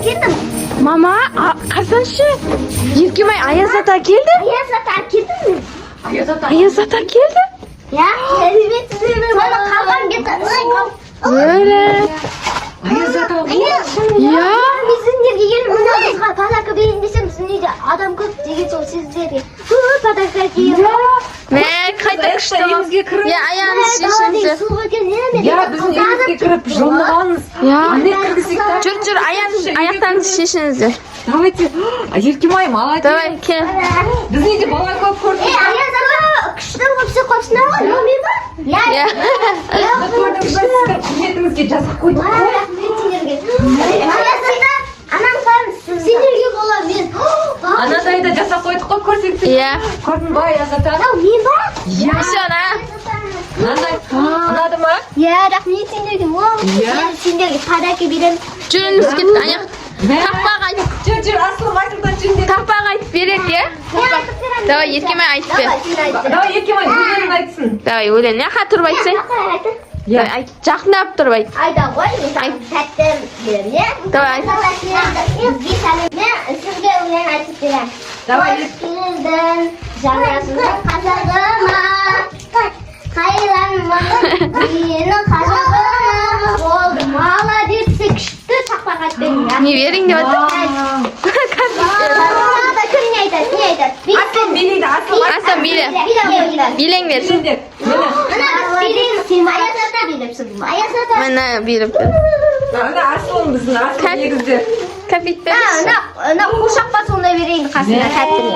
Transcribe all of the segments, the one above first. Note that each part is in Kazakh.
keldim. Mama, qarasanchi. Yirkimay Ayaz ota keldi. Ayaz ota keldimi? Ayaz ota keldi. Ya, kelibsiz. Mana qalqan ketadi. Böyle. Ayaz ota. Ya. Bizim yerga kelib, mana bizga padaka bering desam, siz nega odam ko'p degan so'z sizlarga. Padaka kelib. Men qayta qishdim. Ya, ayağını şişindi. Ya bizim evimizge kirib жылынганбыз. Ya. Ane kirгизик да. Jur, ayaqlarınızı şişinizni. Давайте. Еркемай, молодец. Давай, kel. Biz неге бала көп көрдік? Ayaz ota, qishda o'psa qo'shnalar, nima bor? Ya. Көрдік, біз сіздің қызметіңізге жазып қойдық қой. Ayaz ota, anam ham sizlarga bola men. Анадайда жасап қойдық қой, көрсетсек. Ya. Көрдің ба, Ayaz ата? Men bor. Ya. Şuna. Мынандай. Ұнады ма? Ya, rahmet sizlarga. Men sizlarga padaka berem. Jurunuz ketdi, ayaq. Taqpaq aytib. Жүр, асылым айтылдан жүнден. Taqpaq aytib berek ya. Давай, Еркемай айтып бер. Давай, Еркемай, өлеңін айтсын. Давай, өлең. Яқа тұрып айтсай. Давай, айт. Жақындап тұрып айт. Ayda qo'y, men ta'ttim berem. Давай. Sizga salam. Men sizga o'yin aytib beraman. Давай. Keldin, janasini qazig'ima. Qaylanma, meni qazig'ima. Bo'ldi, молодец, kishdi taqpaq aytding ya. Ne bering deb aytdi. Baba kimni aytadi? Ne aytadi? Asыл билейді, асыл. Aslan bile. Bileng ver. Жүнден. Міне. Ana bilin, sen ayasata bilipsin. Ayasata. Mana berib. Ана асылым біздің, асыл негізде. Kapit ver. Ana qo'shaqqa sonda bereyim qasına ta'ttim.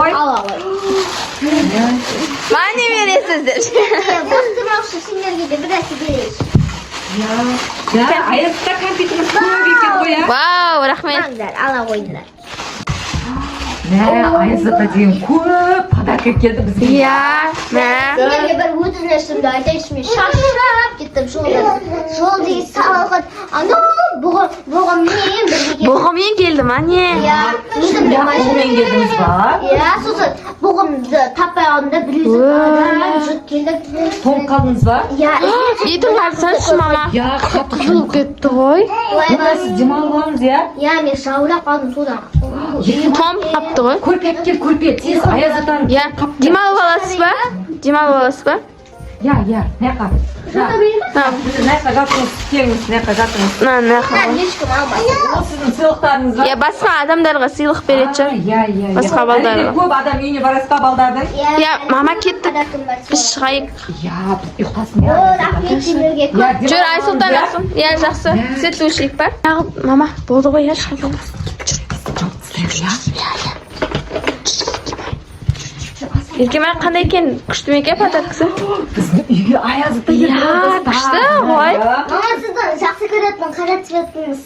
Ой. Ala qo'y. Bana ne veresizdir? Bostırmoqchi sizlarga deb birasi beraylik. Ya, Ayazda kompyuterimiz көп екен ғой, ya. Vau, rahmet. Manglar, ala qo'ydilar. Ayazda деген көп подарка келді бізге. Ya, ne? Sizlarga bir o'tinishimda aytayishmi? Shoshib ketdim Şol deydi sağlık. Ana bo'g'im men birga. Bo'g'immen keldim, anne. Ya, Ya, qo'lмен келдіңіз ба? Ya, so'zim bo'g'imni tapayonda bilasiz. Jut keldim. Тоңып қалдыңыз ба? Ya, Yetim qarsanchi mama. Ya, қатты Qizilib ketdi qo'y. Siz демалып алыңыз, ya. ya men shavlab qoldim sudan. Tomib qapti qo'y. Көрпе әпкел, көрпе. Тез Ayaz атаны. Ya, demalib olasiz ba? Demalib olasiz ba? Ya, мынақа. Tamam. Мынақа жатыңыз, келіңіз, мынақа жатыңыз. Ne Hech kim olmaydi. Ол сіздің сыйлықтарыңыз ба? Ya, басқа адамдарға сыйлық береді. Ya. Басқа балдарға. Көп адам үйіне барасыз ба, балдардың? Ya, mama ketdi. Biz chiqaylik. Ya, біз ұйықтасын, ya. Rahmet sizlarga. Ya, Jur, Aysultan olsin. Ya, yaxshi. Svetlushlik ba? Mama, bo'ldi qo'y, ya, chiqasan. Erkemay qanday ekan? Qishdimi ekan patakasi? Біздің үйге Ayaz ата келді. Ya, qishda qo'y. Mama sizni yaxshi ko'ryapman, qaratib yotdingiz.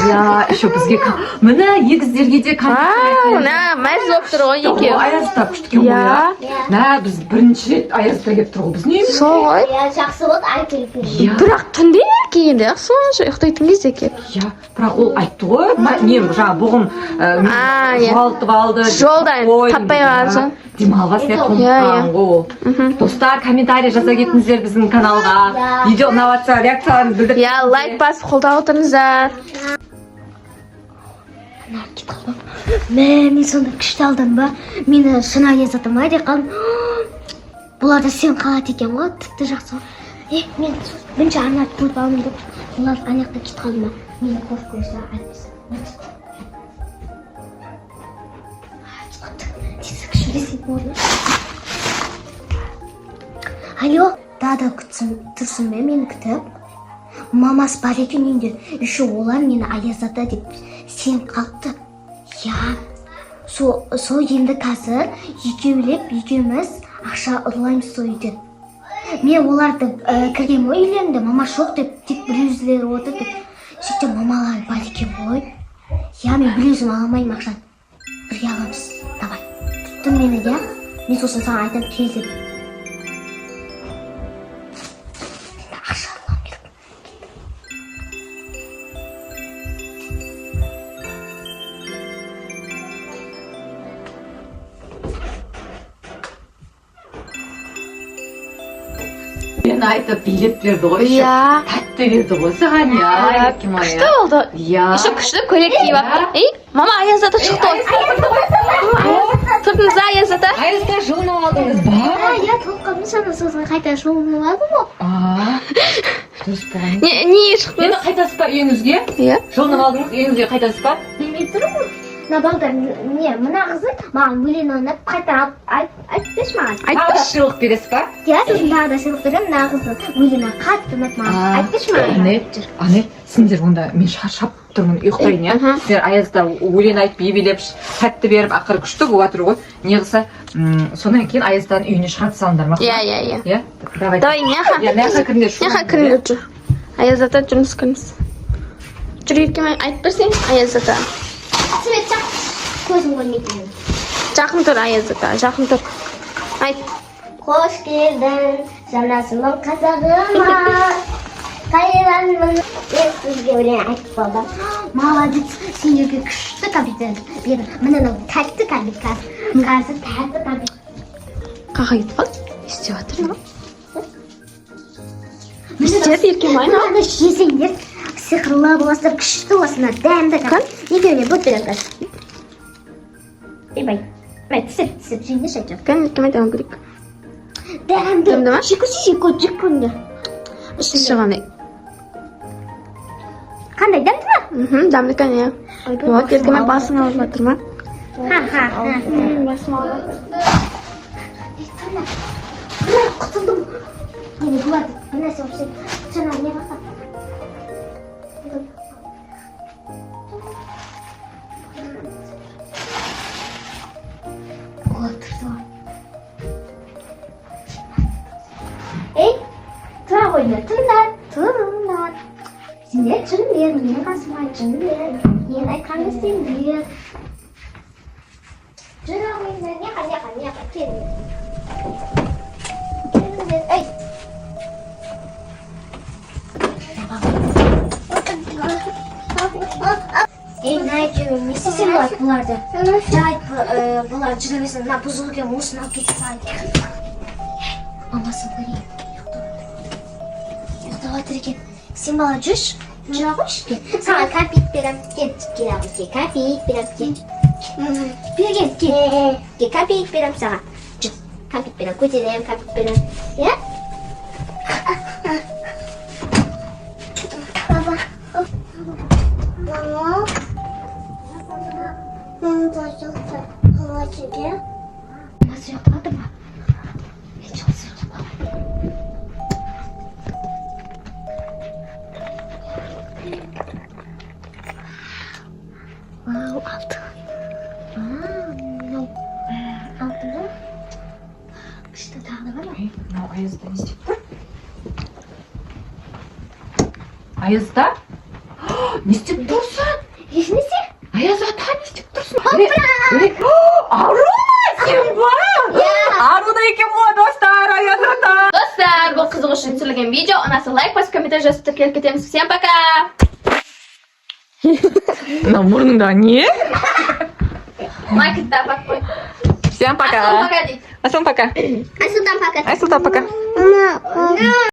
Ya, еще бізге міне егіздерге де Vau, na, maz bo'lib tur qo'y ikki. Ayaz ата күшті екен ғой, Ya. На, біз бірінші рет Ayaz ата келіп тұр ғой, біз не? So'q qo'y. Ya, yaxshi bo'ldi, aytib bering. Ya, Biroq tunda kelganda yaxshi uxlayotgan кезде kelib. ya, бірақ ол айтты ғой, не, жаңа бұғым иә. жоғалтып алды. Жолдан таппай қалған соң. Демалға сен тоңып қалған ғой ол. Достар, комментарий жаза кетіңіздер біздің каналға. Видео ұнап жатса, реакцияларыңызды білдіріп. Ya, like basib qo'llab o'tiringizlar. Men sonda kishda oldimba, meni sinab yozadim deb qoldim. Bularda sen qalat ekan ғой, tibdi yaxshi. Men buncha anat ko'rib oldim deb, ular aniqda ketib qoldim. Meni ko'rib qo'ysa aytsin. Alo, dada tursinmi meni kutib? Mamas bor ekan uyda. Еще ular meni Ayaz ota deb sen qalbdi. Ya, so endi hozir ikkovimiz ақша urlaymiz uyda. Men ularni kirgan uylarida mama sho'q deb bluzlar o'tib deb. Shuncha mamalar bor ekan qo'y. Ya, men bluzimni olmayman ақшаны. Birga olamiz. Давай. Tutdim meni ya. Men so'zini sana aytib keldim. айтып билеп берді ғой. Иә. Тәтті берді ғой саған, иә. Еркем ай. Күшті болды. Иә. Еще күшті көйлек киіп алыпты. Ей, мама Аяз ата шықты ғой. Тұрдыңыз Аяз ата? Аязда жылынып алдыңыз ба? Я толқынның саны сосын қайта шолынып алдым ғой. Дұрыс болған. Не шықтыңыз? Енді қайтасыз ба үйіңізге? Иә. Жылынып алдыңыз, үйіңізге қайтасыз ба? Білмей тұрмын. Мына балдар не, мына қызы маған өлең ойнап қайта айтпеші маған. Тағы да сыйлық бересіз ба? Иә, сосын тағы да сыйлық беремін. Мына қызы өлеңі қатты ұнап маған. Айтпеші маған. Ане, сендер онда мен шаршап тұрмын, ұйықтайын, иә? Сендер Аязда өлең айтып, ебелеп, тәтті беріп, ақыры күшті болып жатыр ғой. Не қылса, содан кейін Аяздан үйіне шығарып салыңдар ма? Иә. Иә? Давай, неға? Неға кіріңдер? Неға кіріңдер жүр. Аяз ата жұмыс кіріңіз. Жүр еркем айтып берсең, Аяз ата. Свет жақ, көзім көрмейтін. Жақын тұр Аяз ата, жақын тұр. Айт. Қош келдің, жанасының қазағыма. Қайранмын, мен сізге өлең айтып болдым. Молодец, сендерге күшті компьютер бердім. Мынаны тәтті компьютер. Қазір тәтті компьютер. Қаға кетіп қал. Істеп жатыр ма? Істеп еркем айна. Мынаны жесеңдер, сиқырлы боласыздар, күшті боласыңдар, дәмді кәм. Екеуіне бөттірем қазір. Бай. Бай, тісіп, жеңді шайтыр. Кән еркем айта керек. Дәмді. Дәмді ма? Жеку. Шығаны. Қандай дәмді ма? Дәмді кән, иә. Вот, еркем ай басын алып жатыр ма? Ха. Басын алып. Құтылдым. Мені бұларды бір нәрсе болып сөйтіп жаңа не бақсам. Ей, тұра қойыңдар, тыңдар. Сендер жын бер, менің қасыма жын бер. Мен айтқанды істеңдер. Тұра қойыңдар, неқа, келіңдер. Ей! Ей, Найджи, не істесем болады бұларды. Жайт бұлар жүрмесін, мына бұзылген осыны алып кетсе салайын. Мамасын көрейін. Ұйықтап жатыр екен. Сен бала жүрші, жүре қойшы. Саған кәмпит берем. Кел ағызге, кәмпит берем. Берген, кел. Кәмпит берем саған. Жүр, кәмпит берем, көтерем, кәмпит берем. Иә? Баба. Мама. Мамасы ұйықтады ма? Мен жақсы ұйықтап. Вау, алты. Алты да? Күшті тағы да бар ма? Мынау Аязда не істеп тұр? Аязда? Не істеп тұрсың? Ешнесе? Аяз ата не істеп тұрсың? Ару сен ба? Ару да екен ғой достар, Аяз ата. Достар, бұл қызық үшін түсірілген видео. Ұнаса лайк басып, комментарий жазып тіркеліп кетеміз. Всем пока! Мына мұрныңда не? Майкты тапап қой. Всем пока. Асыл пока дейді. Асыл пока. Асылдан пока. Асыл пока.